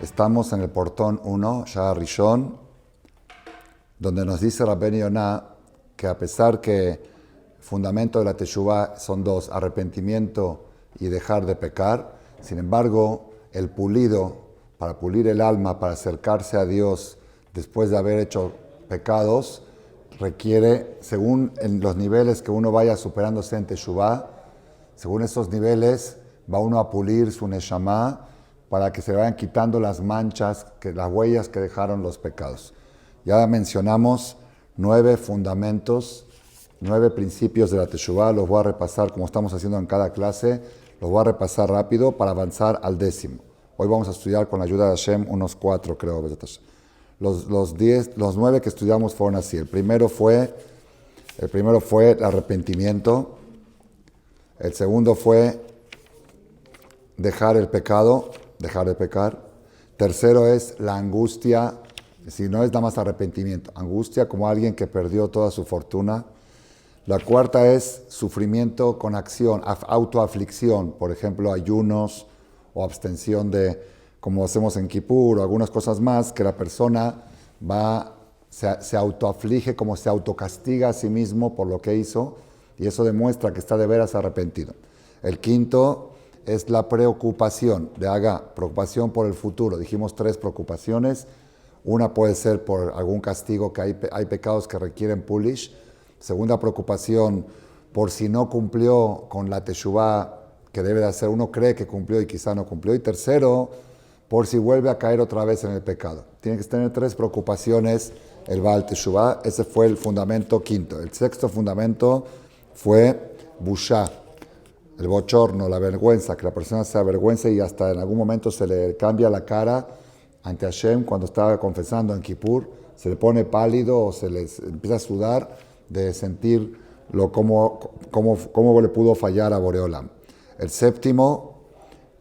Estamos en el portón 1, Shah Rishon, donde nos dice Rabbeinu Yonah que a pesar que el fundamento de la Teshuvah son dos, arrepentimiento y dejar de pecar, sin embargo, el pulido, para pulir el alma, para acercarse a Dios después de haber hecho pecados, requiere, según en los niveles que uno vaya superándose en Teshuvah, según esos niveles va uno a pulir su Neshama para que se vayan quitando las manchas, las huellas que dejaron los pecados. Ya mencionamos 9 fundamentos, 9 principios de la Teshuvah, los voy a repasar como estamos haciendo en cada clase, los voy a repasar rápido para avanzar al 10º. Hoy vamos a estudiar con la ayuda de Hashem unos 4, creo. Los 9 que estudiamos fueron así. El primero fue el arrepentimiento. El segundo fue dejar el pecado, dejar de pecar. Tercero es la angustia, si no es nada más arrepentimiento, angustia como alguien que perdió toda su fortuna. La cuarta es sufrimiento con acción, autoaflicción, por ejemplo, ayunos o abstención de, como hacemos en Kippur o algunas cosas más, que la persona se autoaflige, como se autocastiga a sí mismo por lo que hizo, y eso demuestra que está de veras arrepentido. El quinto es la preocupación, preocupación por el futuro. Dijimos 3 preocupaciones. Una puede ser por algún castigo, que hay pecados que requieren pulish. Segunda preocupación, por si no cumplió con la teshuvah que debe de hacer. Uno cree que cumplió y quizá no cumplió. Y tercero, por si vuelve a caer otra vez en el pecado. Tiene que tener 3 preocupaciones el Baal Teshuvah. Ese fue el fundamento quinto. El sexto fundamento fue Bushá, el bochorno, la vergüenza, que la persona se avergüenza y hasta en algún momento se le cambia la cara ante Hashem cuando estaba confesando en Kippur, se le pone pálido o se le empieza a sudar de sentir cómo le pudo fallar a Boreolam. El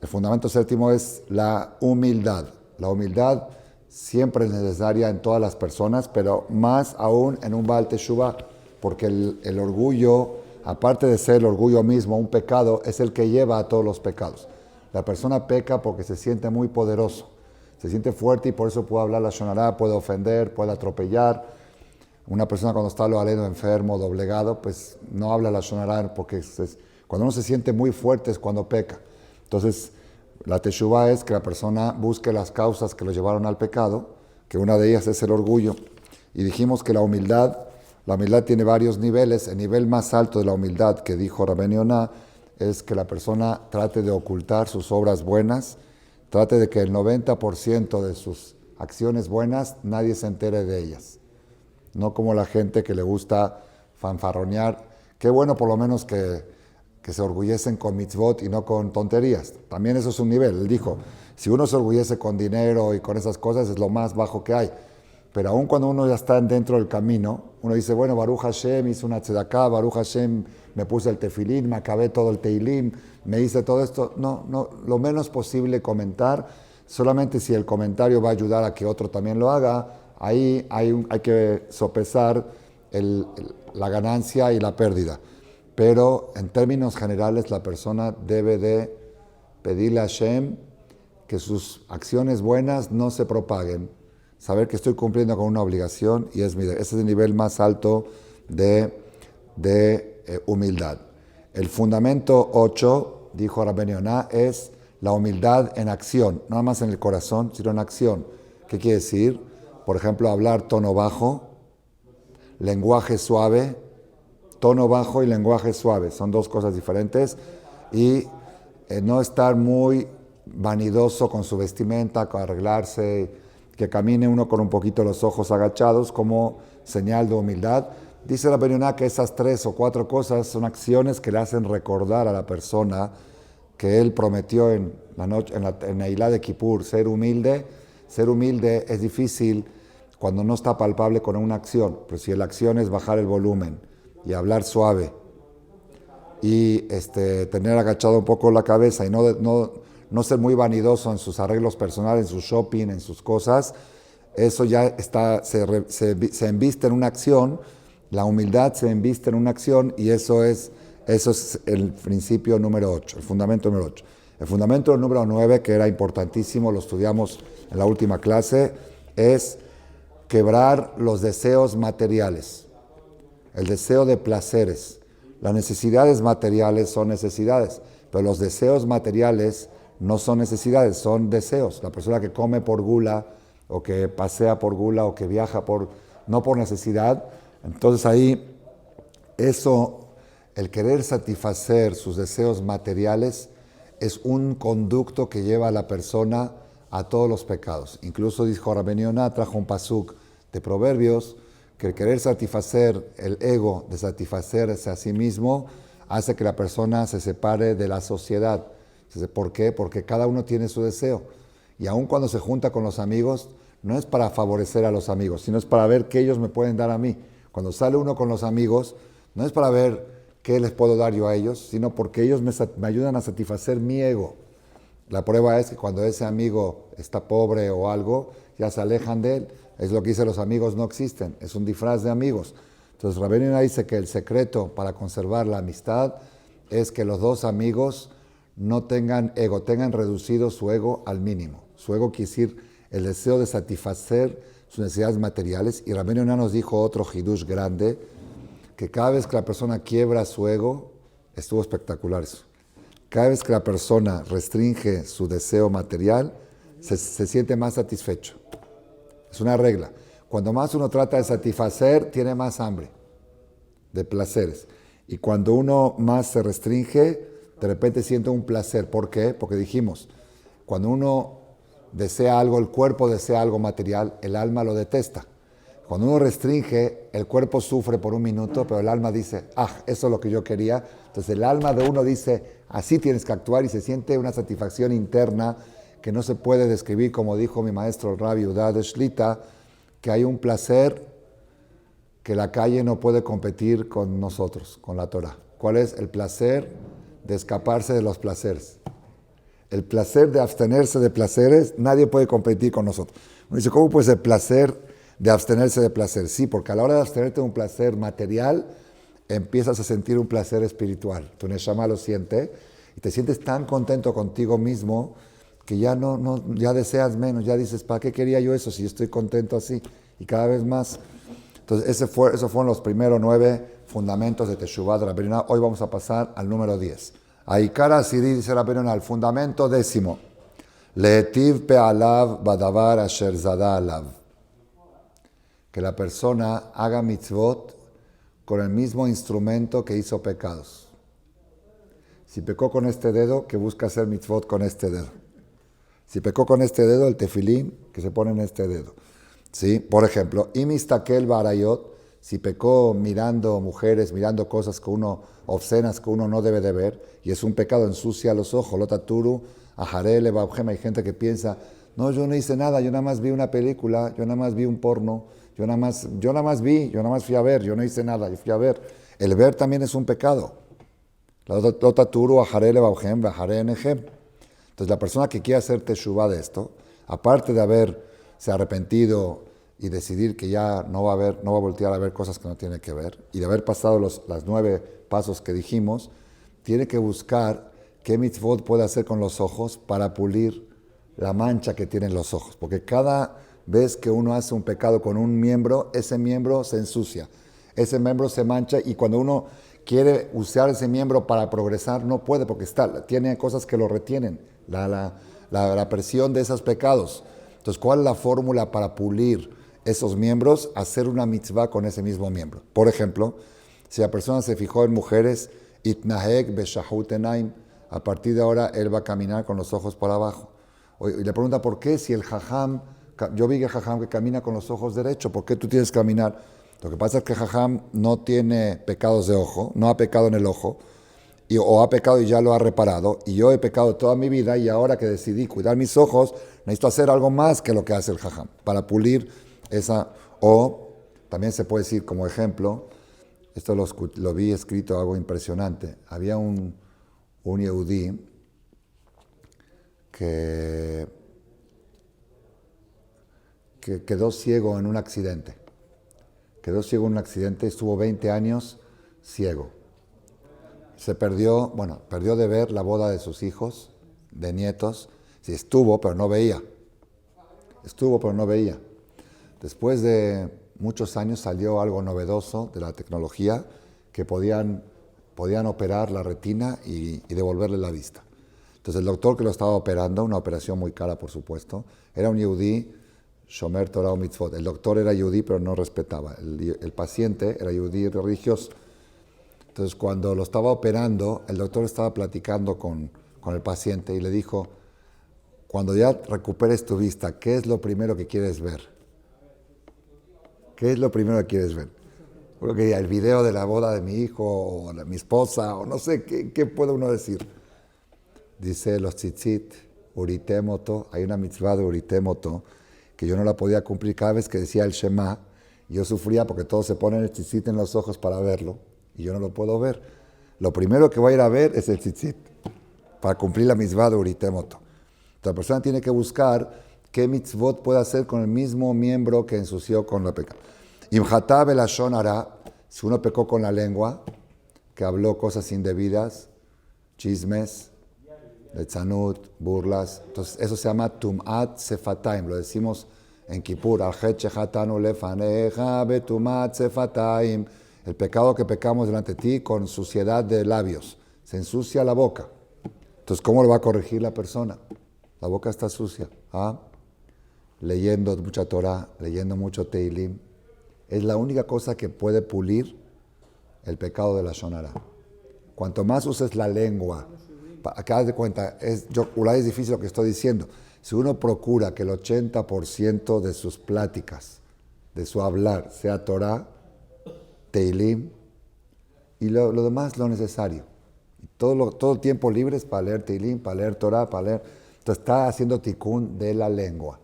fundamento séptimo es la humildad. La humildad siempre es necesaria en todas las personas, pero más aún en un Baal Teshuvah, porque el orgullo, aparte de ser el orgullo mismo, un pecado, es el que lleva a todos los pecados. La persona peca porque se siente muy poderoso, se siente fuerte y por eso puede hablar la shonará, puede ofender, puede atropellar. Una persona cuando está lo aleno, enfermo, doblegado, pues no habla la shonará porque cuando uno se siente muy fuerte es cuando peca. Entonces, la teshuvah es que la persona busque las causas que lo llevaron al pecado, que una de ellas es el orgullo. Y dijimos que la humildad tiene varios niveles. El nivel más alto de la humildad que dijo Rabbeinu Yonah es que la persona trate de ocultar sus obras buenas, trate de que el 90% de sus acciones buenas nadie se entere de ellas. No como la gente que le gusta fanfarronear. Qué bueno por lo menos que se orgullecen con mitzvot y no con tonterías. También eso es un nivel. Él dijo, si uno se orgullece con dinero y con esas cosas es lo más bajo que hay. Pero aún cuando uno ya está dentro del camino, uno dice, bueno, Baruch Hashem, hice una tzedaká, Baruch Hashem, me puse el tefilín, me acabé todo el teilim, me hice todo esto. No, lo menos posible comentar, solamente si el comentario va a ayudar a que otro también lo haga, ahí hay que sopesar la ganancia y la pérdida. Pero en términos generales, la persona debe de pedirle a Hashem que sus acciones buenas no se propaguen. Saber que estoy cumpliendo con una obligación y ese es el nivel más alto de humildad. El fundamento 8, dijo Rabbeinu Yonah, es la humildad en acción, no nada más en el corazón, sino en acción. ¿Qué quiere decir? Por ejemplo, hablar tono bajo, lenguaje suave. Tono bajo y lenguaje suave son 2 cosas diferentes. Y no estar muy vanidoso con su vestimenta, con arreglarse, que camine uno con un poquito los ojos agachados como señal de humildad. Dice Rabbeinu Yonah que esas 3 o 4 cosas son acciones que le hacen recordar a la persona que él prometió en la Ilá de Kippur, ser humilde. Ser humilde es difícil cuando no está palpable con una acción, pero si la acción es bajar el volumen y hablar suave y tener agachado un poco la cabeza y no ser muy vanidoso en sus arreglos personales, en su shopping, en sus cosas, eso ya se enviste en una acción. La humildad se enviste en una acción y eso es el principio número 8, el fundamento número 8. El fundamento número 9, que era importantísimo, lo estudiamos en la última clase, es quebrar los deseos materiales, el deseo de placeres. Las necesidades materiales son necesidades, pero los deseos materiales no son necesidades, son deseos. La persona que come por gula, o que pasea por gula, o que viaja no por necesidad, entonces ahí eso, el querer satisfacer sus deseos materiales, es un conducto que lleva a la persona a todos los pecados. Incluso dijo Rabbeinu Yonah, trajo un pasuk de Proverbios, que el querer satisfacer el ego, de satisfacerse a sí mismo, hace que la persona se separe de la sociedad. ¿Por qué? Porque cada uno tiene su deseo. Y aun cuando se junta con los amigos, no es para favorecer a los amigos, sino es para ver qué ellos me pueden dar a mí. Cuando sale uno con los amigos, no es para ver qué les puedo dar yo a ellos, sino porque ellos me ayudan a satisfacer mi ego. La prueba es que cuando ese amigo está pobre o algo, ya se alejan de él. Es lo que dicen los amigos no existen, es un disfraz de amigos. Entonces Rabbeinu Yonah dice que el secreto para conservar la amistad es que los dos amigos no tengan ego, tengan reducido su ego al mínimo. Su ego quiere decir el deseo de satisfacer sus necesidades materiales. Y Rabbeinu Yonah nos dijo otro hidush grande, que cada vez que la persona quiebra su ego, estuvo espectacular eso. Cada vez que la persona restringe su deseo material, se siente más satisfecho. Es una regla. Cuando más uno trata de satisfacer, tiene más hambre de placeres. Y cuando uno más se restringe, de repente siente un placer. ¿Por qué? Porque dijimos, cuando uno desea algo, el cuerpo desea algo material, el alma lo detesta. Cuando uno restringe, el cuerpo sufre por un minuto, pero el alma dice, eso es lo que yo quería. Entonces el alma de uno dice, así tienes que actuar, y se siente una satisfacción interna que no se puede describir, como dijo mi maestro el Rabbi Yehuda de Shlita, que hay un placer que la calle no puede competir con nosotros, con la Torah. ¿Cuál es? El placer de escaparse de los placeres. El placer de abstenerse de placeres, nadie puede competir con nosotros. Uno dice, ¿cómo puede ser placer de abstenerse de placer? Sí, porque a la hora de abstenerte de un placer material, empiezas a sentir un placer espiritual. Tu neshama lo siente y te sientes tan contento contigo mismo que ya ya deseas menos, ya dices, ¿para qué quería yo eso si yo estoy contento así? Y cada vez más. Entonces, esos fueron los primeros 9 fundamentos de Teshuvah de Rabbeinu Yonah. Hoy vamos a pasar al número 10. Aikara Siri, dice Rabbeinu Yonah, el fundamento 10. Leetiv pe'alav badavar asher zada alav. Que la persona haga mitzvot con el mismo instrumento que hizo pecados. Si pecó con este dedo, que busca hacer mitzvot con este dedo. Si pecó con este dedo, el tefilín, que se pone en este dedo. ¿Sí? Por ejemplo, imistakel barayot, si pecó mirando mujeres, mirando cosas obscenas que uno no debe de ver, y es un pecado, ensucia los ojos, lotaturu, ajarele, babjem, hay gente que piensa, no, yo no hice nada, yo nada más vi una película, yo nada más vi un porno, yo nada más fui a ver, yo no hice nada, yo fui a ver. El ver también es un pecado. Lotaturu, ajarele, babjem, bajare enejem. Entonces la persona que quiere hacer teshuvah de esto, aparte de haberse arrepentido y decidir que ya no va a voltear a ver cosas que no tiene que ver, y de haber pasado los 9 pasos que dijimos, tiene que buscar qué mitzvot puede hacer con los ojos para pulir la mancha que tienen los ojos. Porque cada vez que uno hace un pecado con un miembro, ese miembro se ensucia, ese miembro se mancha, y cuando uno quiere usar ese miembro para progresar, no puede porque tiene cosas que lo retienen, la presión de esos pecados. Entonces, ¿cuál es la fórmula para pulir esos miembros? Hacer una mitzvah con ese mismo miembro. Por ejemplo, si la persona se fijó en mujeres, itnahek beshahut enaim, a partir de ahora él va a caminar con los ojos para abajo. Y le pregunta, ¿por qué? Si el jajam, yo vi el jajam que camina con los ojos derechos, ¿por qué tú tienes que caminar? Lo que pasa es que el jajam no tiene pecados de ojo, no ha pecado en el ojo, o ha pecado y ya lo ha reparado, y yo he pecado toda mi vida, y ahora que decidí cuidar mis ojos, necesito hacer algo más que lo que hace el jajam, para pulir esa. O también se puede decir como ejemplo, esto lo vi escrito, algo impresionante. Había un Yehudí que quedó ciego en un accidente. Estuvo 20 años ciego. Perdió de ver la boda de sus hijos, de nietos. Sí, estuvo, pero no veía. Estuvo, pero no veía. Después de muchos años salió algo novedoso de la tecnología que podían operar la retina y devolverle la vista. Entonces el doctor que lo estaba operando, una operación muy cara por supuesto, era un yudí, Shomer Torah o Mitzvot. El doctor era yudí pero no respetaba. El paciente era yudí religioso. Entonces cuando lo estaba operando, el doctor estaba platicando con el paciente y le dijo, cuando ya recuperes tu vista, ¿qué es lo primero que quieres ver? ¿Qué es lo primero que quieres ver? Porque el video de la boda de mi hijo, o de mi esposa, o no sé, ¿qué puede uno decir? Dice los tzitzit, uritemoto, hay una mitzvah de uritemoto, que yo no la podía cumplir cada vez que decía el Shema, yo sufría porque todos se ponen el tzitzit en los ojos para verlo, y yo no lo puedo ver. Lo primero que voy a ir a ver es el tzitzit, para cumplir la mitzvah de uritemoto. Entonces, la persona tiene que buscar qué mitzvot puede hacer con el mismo miembro que ensució con la pecado. Imhatá belashon hara, si uno pecó con la lengua, que habló cosas indebidas, chismes, letzanut, burlas, entonces eso se llama tum'at sefataim, lo decimos en Kippur, al-het shehatanu lefaneja betum'at sefataim, el pecado que pecamos delante de ti con suciedad de labios, se ensucia la boca. Entonces, ¿cómo lo va a corregir la persona? La boca está sucia, ¿ah? Leyendo mucha Torah, leyendo mucho Teilim, es la única cosa que puede pulir el pecado de la shonara. Cuanto más uses la lengua, acá de cuenta, es difícil lo que estoy diciendo. Si uno procura que el 80% de sus pláticas, de su hablar, sea Torah, Teilim, y lo demás lo necesario. Todo el tiempo libre es para leer Teilim, para leer Torah, para leer. Entonces está haciendo tikkun de la lengua.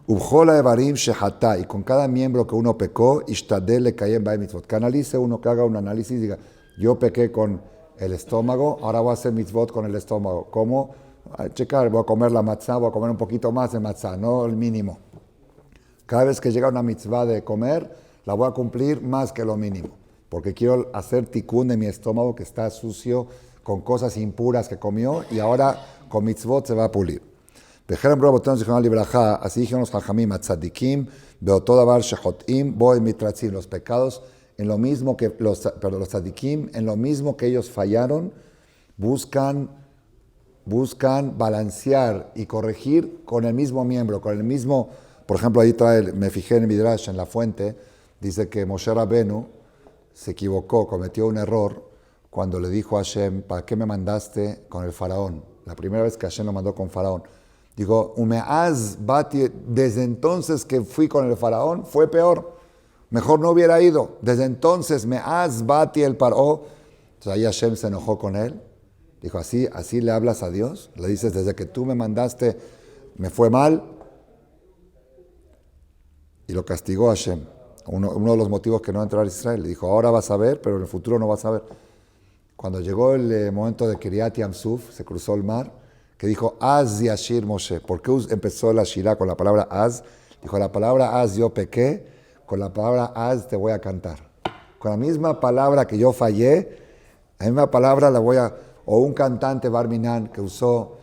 Ubjola evarim shehata, y con cada miembro que uno pecó, ishtadel lekayem ba'em mitzvot. Que analice uno, que haga un análisis y diga, yo pequé con el estómago, ahora voy a hacer mitzvot con el estómago. ¿Cómo? Checar, voy a comer la matzah, voy a comer un poquito más de matzah, no el mínimo. Cada vez que llega una mitzvah de comer, la voy a cumplir más que lo mínimo. Porque quiero hacer tikkun de mi estómago que está sucio con cosas impuras que comió y ahora con mitzvot se va a pulir. Así dijeron los jajamim, atzadikim, beotodavar shehotim, boed mitratzim, los pecados, en lo mismo que los tzadikim, en lo mismo que ellos fallaron, buscan balancear y corregir con el mismo miembro, con el mismo, por ejemplo, ahí me fijé en el Midrash, en la fuente, dice que Moshe Rabenu se equivocó, cometió un error cuando le dijo a Hashem, ¿para qué me mandaste con el faraón? La primera vez que Hashem lo mandó con faraón. Digo, umeaz bati, desde entonces que fui con el faraón fue peor. Mejor no hubiera ido. Desde entonces, meaz bati el paró. Entonces ahí Hashem se enojó con él. Dijo, así le hablas a Dios. Le dices, desde que tú me mandaste, me fue mal. Y lo castigó a Hashem. Uno de los motivos que no entró a Israel. Le dijo, ahora vas a ver, pero en el futuro no vas a ver. Cuando llegó el momento de Kiryat Yamsuf, se cruzó el mar, que dijo, Az Yashir Moshe. ¿Por qué empezó la Shirah con la palabra Az? Dijo, la palabra Az yo pequé, con la palabra Az te voy a cantar. Con la misma palabra que yo fallé, la misma palabra la voy a... O un cantante Barminan que usó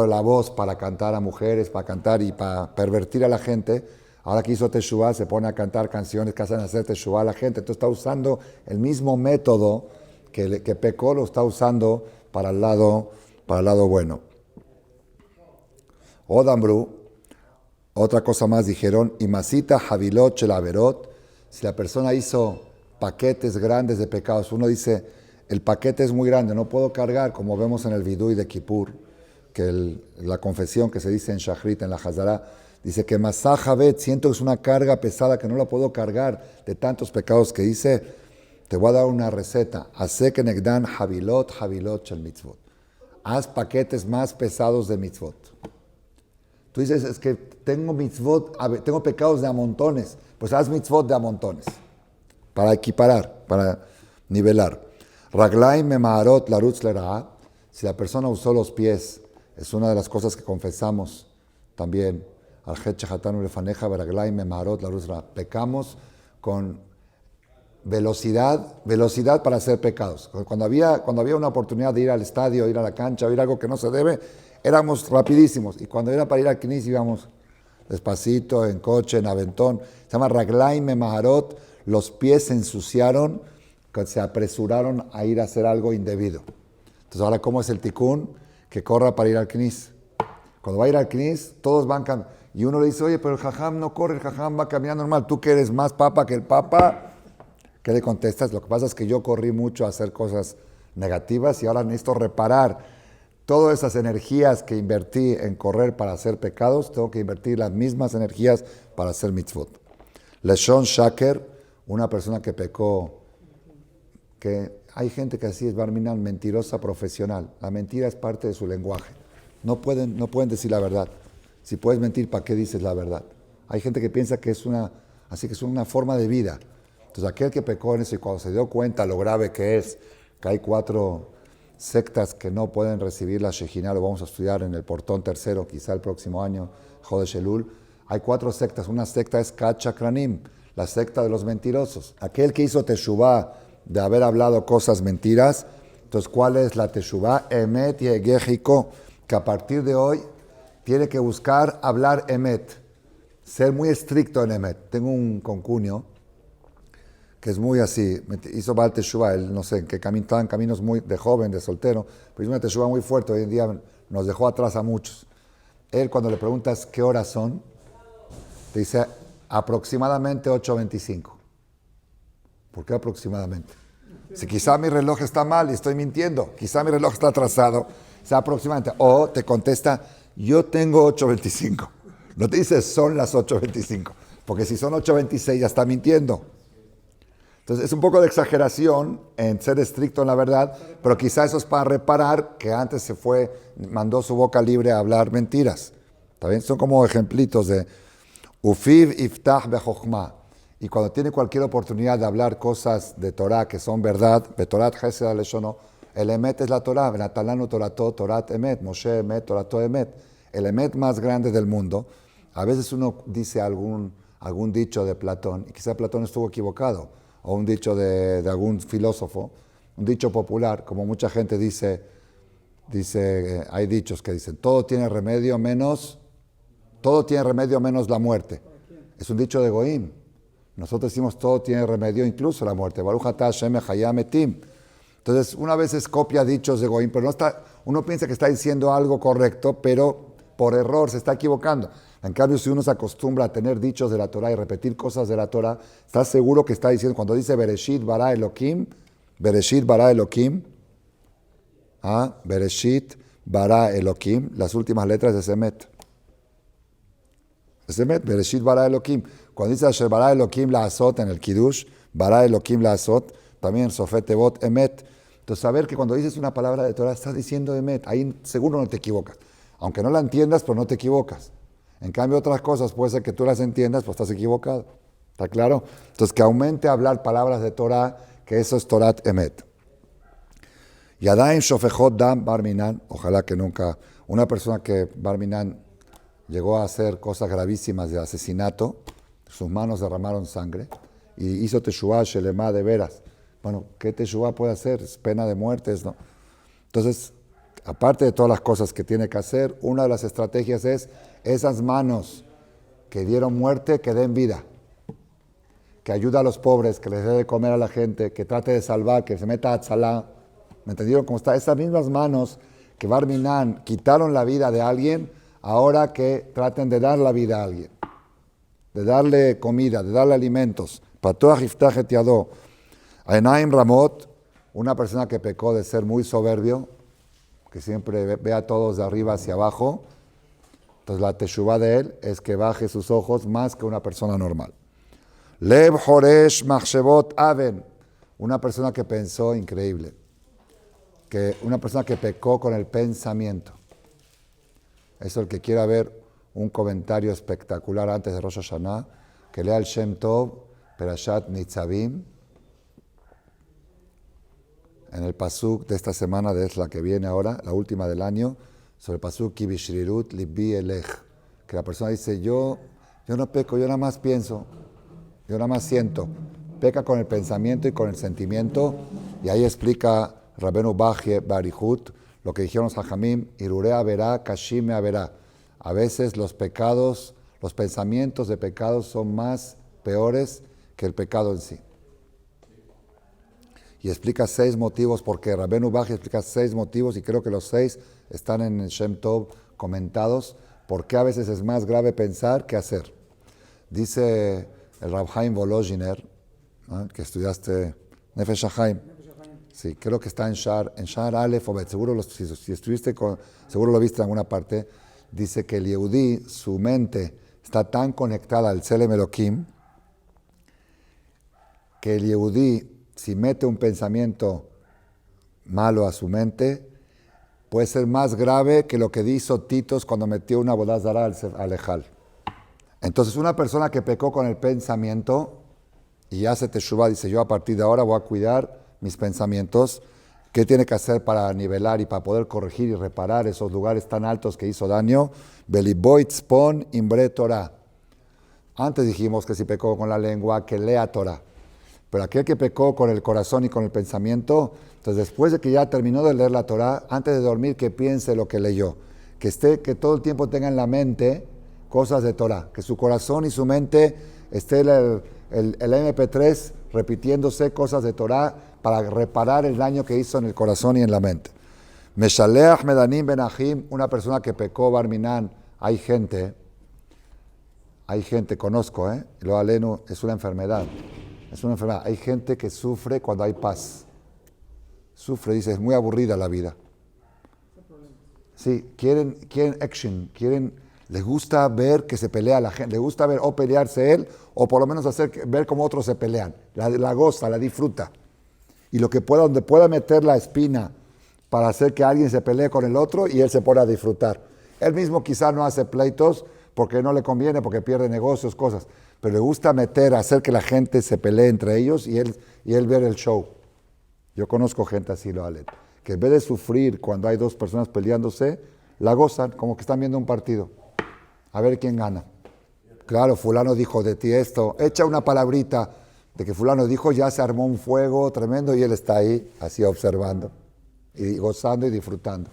la voz para cantar a mujeres, para cantar y para pervertir a la gente. Ahora que hizo Teshuvah, se pone a cantar canciones que hacen hacer Teshuvah a la gente. Entonces está usando el mismo método que pecó, lo está usando para el lado bueno. Odambru, otra cosa más dijeron, Imasita Havilot Shelaverot, si la persona hizo paquetes grandes de pecados, uno dice, el paquete es muy grande, no puedo cargar, como vemos en el Vidui de Kippur, que la confesión que se dice en Shachrit, en la Hazara, dice que Masajavet, siento que es una carga pesada que no la puedo cargar de tantos pecados que hice, te voy a dar una receta, Asek Negdan Havilot Shel Mitzvot. Haz paquetes más pesados de mitzvot. Tú dices, es que tengo mitzvot, tengo pecados de a montones. Pues haz mitzvot de a montones. Para equiparar, para nivelar. Raglaim memaharot larutz lera'a. Si la persona usó los pies, es una de las cosas que confesamos también. Al het shehatanu lefaneja, raglaim memaharot larutz lera'a. Pecamos con velocidad para hacer pecados. Cuando había una oportunidad de ir al estadio, ir a la cancha, ir a algo que no se debe, éramos rapidísimos. Y cuando era para ir al Knis íbamos despacito, en coche, en aventón. Se llama Raglaim Maharot. Los pies se ensuciaron, que se apresuraron a ir a hacer algo indebido. Entonces ahora, ¿cómo es el tikkun? Que corra para ir al Knis. Cuando va a ir al Knis, todos van caminando. Y uno le dice, oye, pero el jajam no corre, el jajam va caminando normal. Tú que eres más papa que el papa, ¿qué le contestas? Lo que pasa es que yo corrí mucho a hacer cosas negativas y ahora necesito reparar todas esas energías que invertí en correr para hacer pecados. Tengo que invertir las mismas energías para hacer mitzvot. Leshon Shaker, una persona que pecó, que hay gente que así es, Barminan, mentirosa profesional. La mentira es parte de su lenguaje. No pueden decir la verdad. Si puedes mentir, ¿para qué dices la verdad? Hay gente que piensa que es una forma de vida. Entonces aquel que pecó en eso y cuando se dio cuenta lo grave que es, que hay 4 sectas que no pueden recibir la Shejinah, lo vamos a estudiar en el portón tercero, quizá el próximo año, Jodesh Elul. Hay 4 sectas. Una secta es Kat Shakranim, la secta de los mentirosos. Aquel que hizo teshuvá de haber hablado cosas mentiras. Entonces, ¿cuál es la teshuvá? Emet y Egejiko, que a partir de hoy tiene que buscar hablar emet, ser muy estricto en emet. Tengo un concuño que es muy así, hizo Baal Teshuvah, él no sé en qué camino, estaban caminos muy de joven, de soltero, pero hizo una Teshuvah muy fuerte, hoy en día nos dejó atrás a muchos. Él cuando le preguntas qué horas son, te dice aproximadamente 8:25. ¿Por qué aproximadamente? Si quizá mi reloj está mal y estoy mintiendo, quizá mi reloj está atrasado, sea aproximadamente. O te contesta, yo tengo 8:25. No te dice son las 8:25, porque si son 8:26 ya está mintiendo. Entonces es un poco de exageración en ser estricto en la verdad, pero quizá eso es para reparar que antes mandó su boca libre a hablar mentiras. ¿Está bien? Son como ejemplitos de Ufiv iftach bechokhmah. Y cuando tiene cualquier oportunidad de hablar cosas de Torah que son verdad, betorat chesed aleshono, el emet es la Torah, venatalanu torato, torat emet, Moshe emet, torato emet. El emet más grande del mundo. A veces uno dice algún dicho de Platón, y quizá Platón estuvo equivocado, o un dicho de algún filósofo, un dicho popular, como mucha gente dice, hay dichos que dicen, todo tiene remedio menos la muerte. Es un dicho de Goim. Nosotros decimos todo tiene remedio, incluso la muerte. Baruch atah Hashem mechayah metim. Entonces, una vez copia dichos de Goim, pero uno piensa que está diciendo algo correcto, pero por error se está equivocando. En cambio, si uno se acostumbra a tener dichos de la Torah y repetir cosas de la Torah, está seguro que está diciendo, cuando dice Bereshit bara Elohim, Bereshit bara Elohim, las últimas letras de Semet. Semet, Bereshit bara Elohim. Cuando dice Asher bara Elohim la azot en el Kiddush, bara Elohim la azot, también Sofet Tevot Emet. Entonces, saber que cuando dices una palabra de Torah, estás diciendo Emet, ahí seguro no te equivocas. Aunque no la entiendas, pero no te equivocas. En cambio, otras cosas puede ser que tú las entiendas, pues estás equivocado. ¿Está claro? Entonces, que aumente a hablar palabras de Torah, que eso es Torat Emet. Yadaim Shofechot Dam Barminan, ojalá que nunca, una persona que Barminan llegó a hacer cosas gravísimas de asesinato, sus manos derramaron sangre, y hizo Teshuvah Shelema de veras. Bueno, ¿qué Teshuvah puede hacer? Es pena de muerte, ¿no? Entonces, aparte de todas las cosas que tiene que hacer, una de las estrategias es esas manos que dieron muerte, que den vida, que ayuda a los pobres, que les dé de comer a la gente, que trate de salvar, que se meta a Tzalá. ¿Me entendieron cómo está? Esas mismas manos que Barminan quitaron la vida de alguien, ahora que traten de dar la vida a alguien, de darle comida, de darle alimentos. Patuach iftach et yado. Enaim Ramot, una persona que pecó de ser muy soberbio, que siempre ve a todos de arriba hacia abajo. Entonces la teshuvá de él es que baje sus ojos más que una persona normal. Lev Horesh Machshevot Aven, una persona que pensó increíble, una persona que pecó con el pensamiento. Eso el que quiera ver un comentario espectacular antes de Rosh Hashanah, que lea el Shem Tov, Perashat Nitzavim, en el pasuk de esta semana, es la que viene ahora, la última del año, sobre el pasuk Ki bishrirut libi elech, que la persona dice, yo no peco, yo nada más pienso, yo nada más siento, peca con el pensamiento y con el sentimiento. Y ahí explica Rabenu Bajie Barihut lo que dijeron los Hajamim, Irurea verá, Kashime verá. A veces los pecados, los pensamientos de pecados son más peores que el pecado en sí. Y explica 6 motivos, porque Rabenu Bajie explica 6 motivos, y creo que los 6 están en el Shem Tov comentados, por qué a veces es más grave pensar que hacer. Dice el Rab Chaim Volozhiner, ¿no?, que estudiaste Nefesh HaChaim. Sí, creo que está en Shar Aleph o Bet, seguro si estuviste seguro lo viste en alguna parte. Dice que el Yehudí, su mente está tan conectada al Tselem Elohim, que el Yehudí, si mete un pensamiento malo a su mente, puede ser más grave que lo que hizo Titos cuando metió una Avodah Zará al Ejal. Entonces, una persona que pecó con el pensamiento y hace teshuvá, dice, yo a partir de ahora voy a cuidar mis pensamientos, ¿qué tiene que hacer para nivelar y para poder corregir y reparar esos lugares tan altos que hizo daño? Beliboit spon imbre Torah. Antes dijimos que si pecó con la lengua, que lea Torah. Pero aquel que pecó con el corazón y con el pensamiento, entonces después de que ya terminó de leer la Torah, antes de dormir, que piense lo que leyó. Que todo el tiempo tenga en la mente cosas de Torah. Que su corazón y su mente esté el MP3 repitiéndose cosas de Torah para reparar el daño que hizo en el corazón y en la mente. Meshaleach Medanim Benahim, una persona que pecó Barminan, hay gente, conozco, lo aleno, es una enfermedad. Es una enfermedad. Hay gente que sufre cuando hay paz. Sufre, dice, es muy aburrida la vida. Sí, quieren action, les gusta ver que se pelea la gente, les gusta ver o pelearse él, o por lo menos ver cómo otros se pelean. La goza, la disfruta. Y donde pueda meter la espina para hacer que alguien se pelee con el otro y él se pone a disfrutar. Él mismo quizás no hace pleitos porque no le conviene, porque pierde negocios, cosas. Pero le gusta hacer que la gente se pelee entre ellos y él ver el show. Yo conozco gente así, lo Alen, que en vez de sufrir cuando hay 2 personas peleándose, la gozan como que están viendo un partido. A ver quién gana. Claro, fulano dijo de ti esto, echa una palabrita de que fulano dijo, ya se armó un fuego tremendo y él está ahí, así observando, y gozando y disfrutando.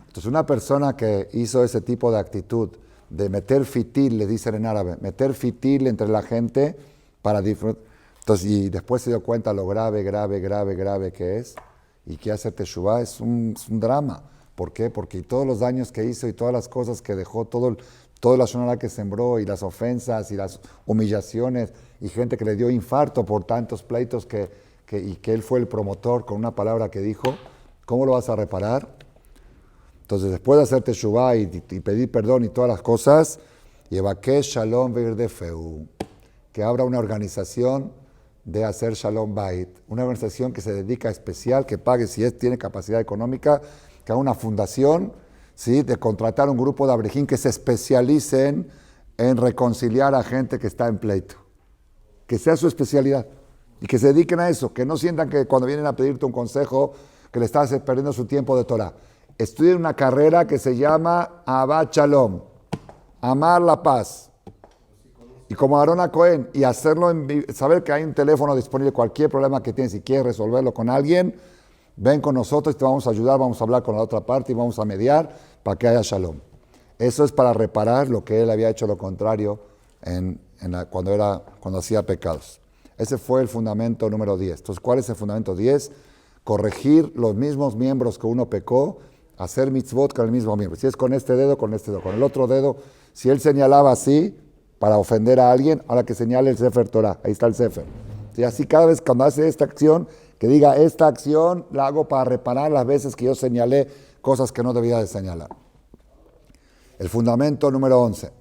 Entonces una persona que hizo ese tipo de actitud, de meter fitil, le dicen en árabe, meter fitil entre la gente para disfrutar. Entonces, y después se dio cuenta lo grave que es, y que hacer teshuvá es un drama. ¿Por qué? Porque todos los daños que hizo y todas las cosas que dejó, todo la shonara que sembró, y las ofensas y las humillaciones, y gente que le dio infarto por tantos pleitos y que él fue el promotor con una palabra que dijo, ¿cómo lo vas a reparar? Entonces, después de hacer teshuvá y pedir perdón y todas las cosas, Yevakesh Shalom Ve'irdefeu, que abra una organización de hacer Shalom Bait, una organización que se dedica especial, que pague si tiene capacidad económica, que haga una fundación, ¿sí?, de contratar un grupo de abrejín que se especialicen en reconciliar a gente que está en pleito, que sea su especialidad y que se dediquen a eso, que no sientan que cuando vienen a pedirte un consejo que le estás perdiendo su tiempo de Torah. Estudien una carrera que se llama Ahavat Shalom, amar la paz. Y como Aarón Cohen, y hacerlo saber que hay un teléfono disponible, cualquier problema que tienes, si quieres resolverlo con alguien, ven con nosotros y te vamos a ayudar, vamos a hablar con la otra parte y vamos a mediar para que haya shalom. Eso es para reparar lo que él había hecho lo contrario cuando hacía pecados. Ese fue el fundamento número 10. Entonces, ¿cuál es el fundamento 10? Corregir los mismos miembros que uno pecó, hacer mitzvot con el mismo miembro. Si es con este dedo, con este dedo, con el otro dedo. Si él señalaba así para ofender a alguien, ahora que señale el Sefer Torah, ahí está el Sefer. Y así cada vez cuando hace esta acción, que diga, esta acción la hago para reparar las veces que yo señalé cosas que no debía de señalar. El fundamento número 11.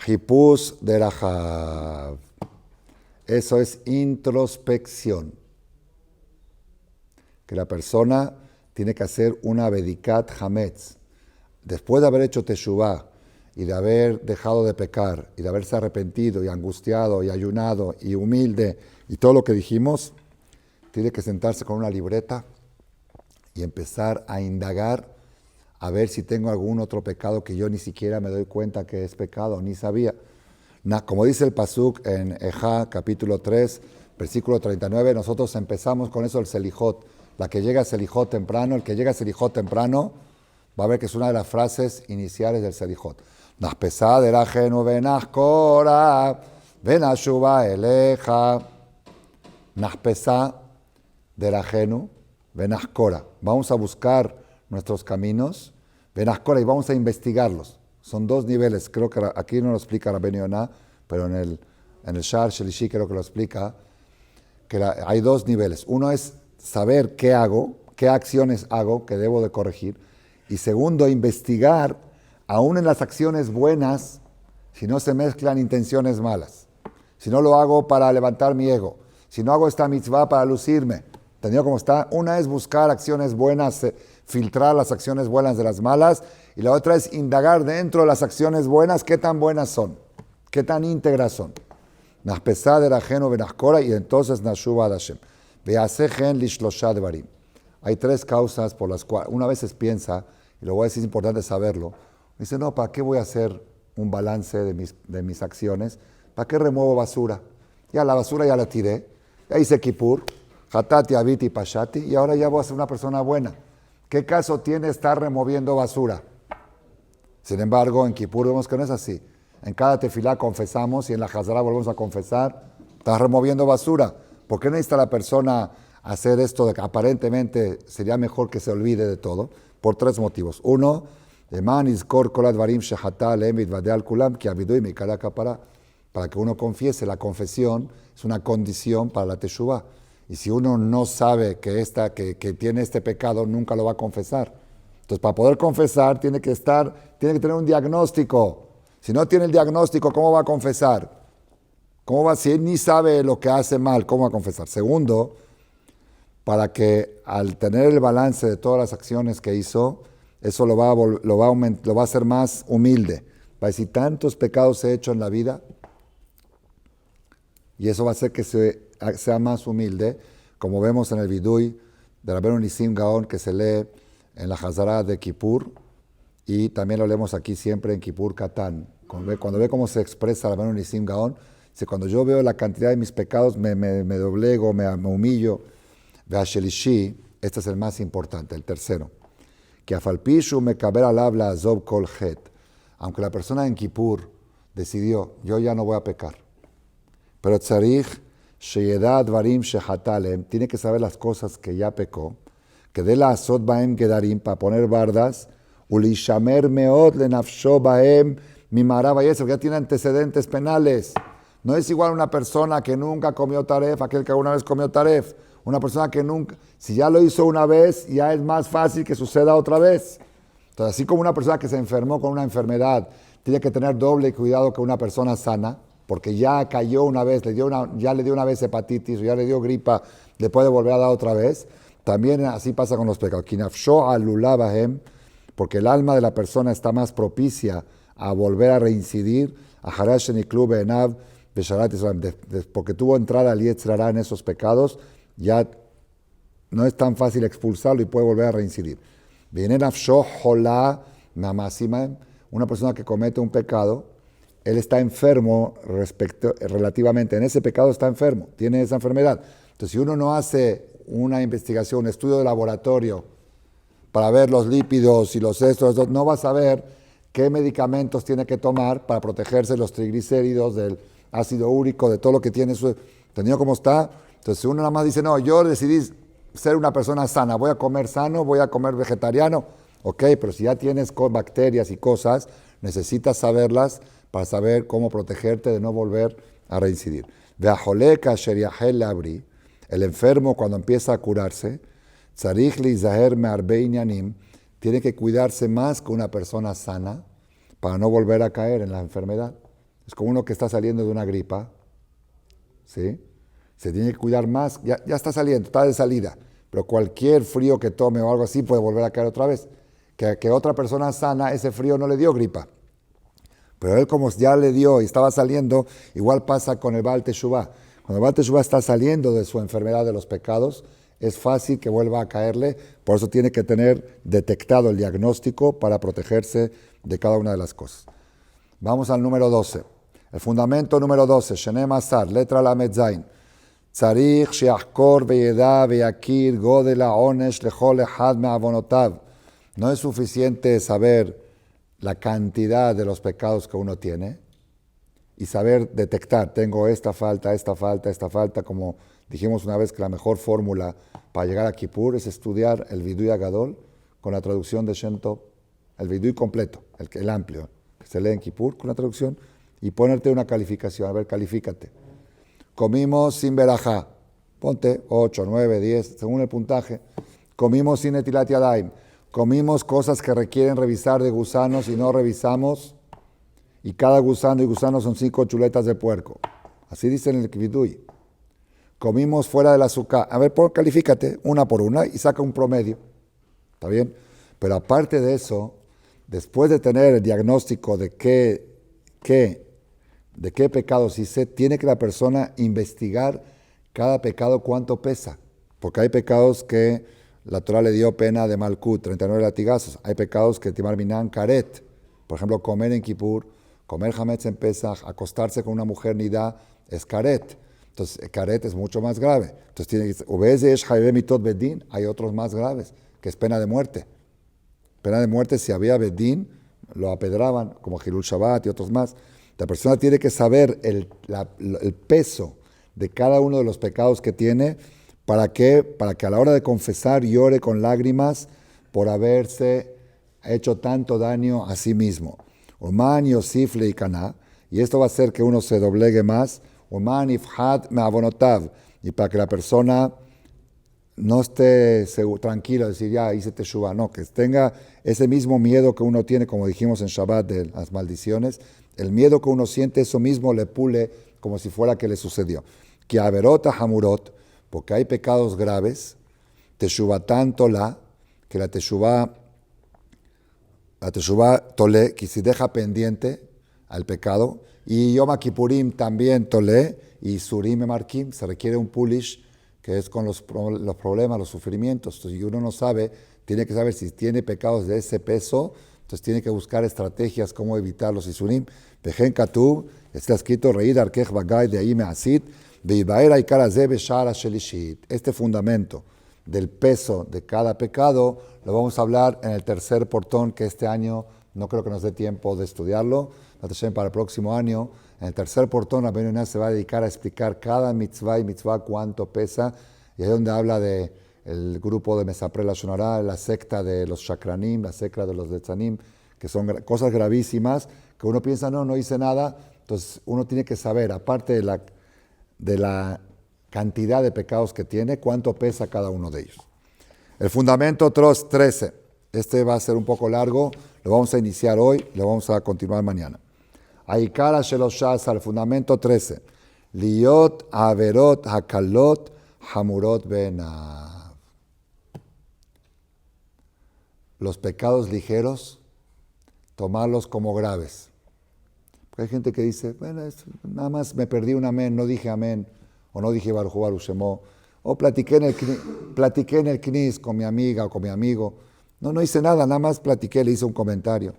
Hipus de Rahav. Eso es introspección. Que la persona tiene que hacer una Bedikat Hametz. Después de haber hecho Teshuvah y de haber dejado de pecar y de haberse arrepentido y angustiado y ayunado y humilde y todo lo que dijimos, tiene que sentarse con una libreta y empezar a indagar a ver si tengo algún otro pecado que yo ni siquiera me doy cuenta que es pecado, ni sabía. Como dice el Pasuk en Ejá, capítulo 3, versículo 39, nosotros empezamos con eso el Selijot. La que llega a Selijot temprano, el que llega a Selijot temprano, va a ver que es una de las frases iniciales del Selijot. Naspesá de la genu venascora, venashuva eleja. Naspesá de la genu venascora. Vamos a buscar nuestros caminos, venascora, y vamos a investigarlos. Son dos niveles, creo que aquí no lo explica Rabbeinu Yonah, pero en el Shar Shelishi creo que lo explica, que hay dos niveles. Uno es saber qué hago, qué acciones hago que debo de corregir. Y segundo, investigar, aún en las acciones buenas, si no se mezclan intenciones malas. Si no lo hago para levantar mi ego. Si no hago esta mitzvah para lucirme. ¿Entendido cómo está? Una es buscar acciones buenas, filtrar las acciones buenas de las malas. Y la otra es indagar dentro de las acciones buenas, qué tan buenas son, qué tan íntegras son. Naspesá de la genu benascora, y entonces nashuva ad Hashem. Veasegen lishlosha devarim. Hay tres causas por las cuales una vez piensa, y lo voy a decir, es importante saberlo. Dice, no, ¿para qué voy a hacer un balance de mis acciones? ¿Para qué remuevo basura? Ya la basura ya la tiré, ya hice Kippur, Hatati, Abiti, Pashati, y ahora ya voy a ser una persona buena. ¿Qué caso tiene estar removiendo basura? Sin embargo, en Kippur vemos que no es así. En cada tefilá confesamos y en la Hazara volvemos a confesar. Estás removiendo basura. ¿Por qué necesita la persona hacer esto de que aparentemente sería mejor que se olvide de todo? Por tres motivos. Uno, para que uno confiese. La confesión es una condición para la teshuvá. Y si uno no sabe que tiene este pecado, nunca lo va a confesar. Entonces, para poder confesar, tiene que tener un diagnóstico. Si no tiene el diagnóstico, ¿cómo va a confesar? Si él ni sabe lo que hace mal, ¿cómo va a confesar? Segundo, para que al tener el balance de todas las acciones que hizo, eso lo va a hacer más humilde. Va a decir, tantos pecados he hecho en la vida, y eso va a hacer que sea más humilde, como vemos en el Vidui de Rabbeinu Nisim Gaon, que se lee en la Hazara de Kippur, y también lo leemos aquí siempre en Kippur Katán. Cuando ve cómo se expresa Rabbeinu Nisim Gaon, dice, cuando yo veo la cantidad de mis pecados, me doblego, me humillo. Ve'ashelishi, este es el más importante, el tercero. Que afalpishu mekaber alab la'azov kol chet. Aunque la persona en Kippur decidió, yo ya no voy a pecar, pero tzarich sheyeda dvarim shehatalem, tiene que saber las cosas que ya pecó, que de la asot baem gedarim, para poner bardas, ulishamer meot lenafsho baem mimara vayes, porque ya tiene antecedentes penales. No es igual una persona que nunca comió taref, aquel que alguna vez comió taref. Una persona que nunca, si ya lo hizo una vez, ya es más fácil que suceda otra vez. Entonces, así como una persona que se enfermó con una enfermedad tiene que tener doble cuidado que una persona sana, porque ya cayó una vez, ya le dio una vez hepatitis o ya le dio gripa, le puede volver a dar otra vez. También así pasa con los pecados. Kinafsho alulabahem, porque el alma de la persona está más propicia a volver a reincidir, a harashen y klub enav, porque tuvo entrada al Yetzer Hara en esos pecados, ya no es tan fácil expulsarlo y puede volver a reincidir. Una persona que comete un pecado, él está enfermo relativamente, en ese pecado está enfermo, tiene esa enfermedad. Entonces, si uno no hace una investigación, un estudio de laboratorio para ver los lípidos y los estos, no va a saber qué medicamentos tiene que tomar para protegerse de los triglicéridos, del ácido úrico, de todo lo que tiene ¿entendido cómo está? Entonces uno nada más dice, no, yo decidí ser una persona sana, voy a comer sano, voy a comer vegetariano, ok, pero si ya tienes bacterias y cosas, necesitas saberlas para saber cómo protegerte de no volver a reincidir. El enfermo cuando empieza a curarse, tiene que cuidarse más que una persona sana para no volver a caer en la enfermedad. Es como uno que está saliendo de una gripa, ¿sí? Se tiene que cuidar más, ya está saliendo, está de salida, pero cualquier frío que tome o algo así puede volver a caer otra vez. Que otra persona sana, ese frío no le dio gripa, pero él como ya le dio y estaba saliendo, igual pasa con el Baal Teshuvah. Cuando el Baal Teshuvah está saliendo de su enfermedad de los pecados, es fácil que vuelva a caerle, por eso tiene que tener detectado el diagnóstico para protegerse de cada una de las cosas. Vamos al número 12. El fundamento número 12, Shenem Asar, letra Lamed Zain. Tzarich she'achkor ve'yeda ve'yakir godel ha'onesh lechol echad me'avonotav. No es suficiente saber la cantidad de los pecados que uno tiene y saber detectar, tengo esta falta, como dijimos una vez que la mejor fórmula para llegar a Kippur es estudiar el Vidui Agadol con la traducción de Shem Tov, el Vidui completo, el amplio, que se lee en Kippur con la traducción, y ponerte una calificación, a ver, califícate. Comimos sin verajá, ponte 8, 9, 10, según el puntaje. Comimos sin etilat yadayim, comimos cosas que requieren revisar de gusanos y no revisamos, y cada gusano y gusano son 5 chuletas de puerco. Así dice en el Vidui. Comimos fuera del azúcar. A ver, califícate una por una y saca un promedio. ¿Está bien? Pero aparte de eso, después de tener el diagnóstico de de qué pecados hice, tiene que la persona investigar cada pecado cuánto pesa. Porque hay pecados que la Torah le dio pena de Malkut, 39 latigazos. Hay pecados que Timar Minan Karet. Por ejemplo, comer en Kippur, comer Hametz en Pesach, acostarse con una mujer nidá, es Karet. Entonces, Karet es mucho más grave. Entonces, tiene que hay otros más graves, que es pena de muerte. Pena de muerte, si había Bedín, lo apedraban, como Hilul Shabbat y otros más. La persona tiene que saber el peso de cada uno de los pecados que tiene, ¿para qué? Para que a la hora de confesar llore con lágrimas por haberse hecho tanto daño a sí mismo. Uman Yosif Leikaná, y esto va a hacer que uno se doblegue más. Uman Ifhad Me'avonotav, y para que la persona no esté tranquilo, decir ya hice teshuvah, no, que tenga ese mismo miedo que uno tiene, como dijimos en Shabbat de las maldiciones, el miedo que uno siente, eso mismo le pule como si fuera que le sucedió. Que averot hamurot, porque hay pecados graves, teshuvatan tola, que la teshuvah tole, que si deja pendiente al pecado, y Yom Kippurim también tole, y Surim Markim, se requiere un pulish, que es con los problemas, los sufrimientos. Entonces, si uno no sabe, tiene que saber si tiene pecados de ese peso, entonces tiene que buscar estrategias cómo evitar los isurim. Vejen Katub, está escrito, Reid Arkech Bagay de Aime Asit, Veibaer Aikaraze Beshara Shelishit. Este fundamento del peso de cada pecado lo vamos a hablar en el tercer portón, que este año no creo que nos dé tiempo de estudiarlo. Para el próximo año, en el tercer portón, la Benioná se va a dedicar a explicar cada mitzvah y mitzvah cuánto pesa, y ahí es donde habla de el grupo de Mesapre la Shonará, la secta de los Shakranim, la secta de los Detzanim, que son cosas gravísimas, que uno piensa, no hice nada. Entonces uno tiene que saber, aparte de la cantidad de pecados que tiene, cuánto pesa cada uno de ellos. El fundamento 13, este va a ser un poco largo, lo vamos a iniciar hoy, lo vamos a continuar mañana. Aikara Sheloshasa, el fundamento 13, Liot Averot Hakalot Hamurot Benav. Los pecados ligeros, tomarlos como graves. Porque hay gente que dice, bueno, nada más me perdí un amén, no dije amén, o no dije Baruj Hu Baruch Shemo, o platiqué en el knis con mi amiga o con mi amigo. No hice nada, nada más platiqué, le hice un comentario.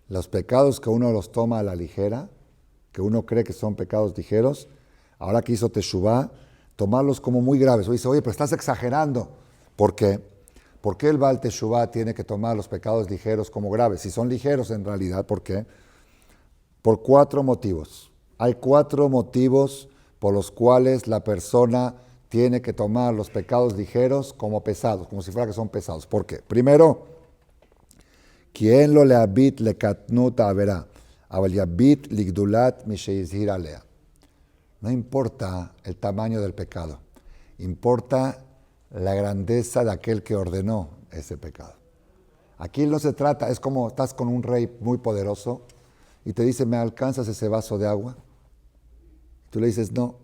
Los pecados que uno los toma a la ligera, que uno cree que son pecados ligeros, ahora que hizo teshuvah, tomarlos como muy graves. O dice, oye, pero estás exagerando. ¿Por qué? ¿Por qué el Baal Teshuvah tiene que tomar los pecados ligeros como graves? Si son ligeros en realidad, ¿por qué? Por 4 motivos. Hay 4 motivos por los cuales la persona tiene que tomar los pecados ligeros como pesados, como si fuera que son pesados. ¿Por qué? Primero, ¿quién lo le habit le katnut avera? Aval yabit ligdulat misheizhir alea. No importa el tamaño del pecado, importa la grandeza de aquel que ordenó ese pecado. Aquí no se trata, es como estás con un rey muy poderoso y te dice, ¿me alcanzas ese vaso de agua? Tú le dices, no.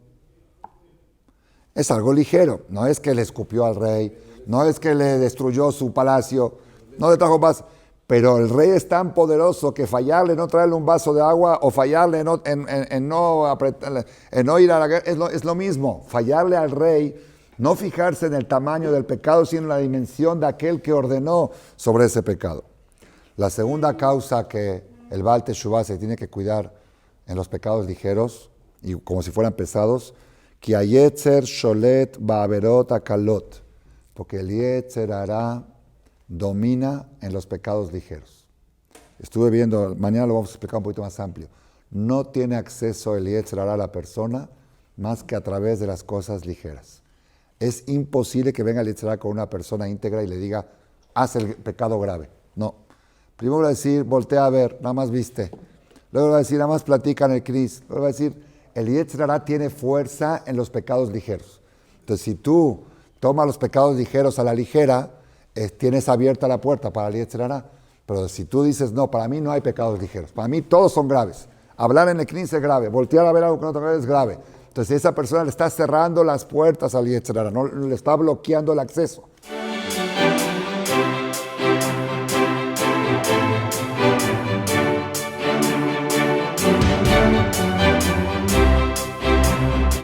Es algo ligero, no es que le escupió al rey, no es que le destruyó su palacio, no le trajo paz. Pero el rey es tan poderoso que fallarle, no traerle un vaso de agua, o fallarle en no ir a la guerra, es lo mismo. Fallarle al rey, no fijarse en el tamaño del pecado, sino en la dimensión de aquel que ordenó sobre ese pecado. La segunda causa que el Baal Teshuvah se tiene que cuidar en los pecados ligeros, y como si fueran pesados, Ki hayetzer sholet ba'averot akalot, porque el Yetzer Hará domina en los pecados ligeros. Estuve viendo, mañana lo vamos a explicar un poquito más amplio. No tiene acceso el Yetzer Hará a la persona más que a través de las cosas ligeras. Es imposible que venga el Yetzer Hará con una persona íntegra y le diga, haz el pecado grave. No. Primero va a decir, voltea a ver, nada más viste. Luego va a decir, nada más platica en el Cris. Luego va a decir, el Yetzer Hará tiene fuerza en los pecados ligeros. Entonces, si tú tomas los pecados ligeros a la ligera, tienes abierta la puerta para el Yetzer Hará. Pero si tú dices, no, para mí no hay pecados ligeros. Para mí todos son graves. Hablar en el Cris es grave. Voltear a ver algo que no te es grave. Entonces, esa persona le está cerrando las puertas al Yetzer Hará, no le está bloqueando el acceso.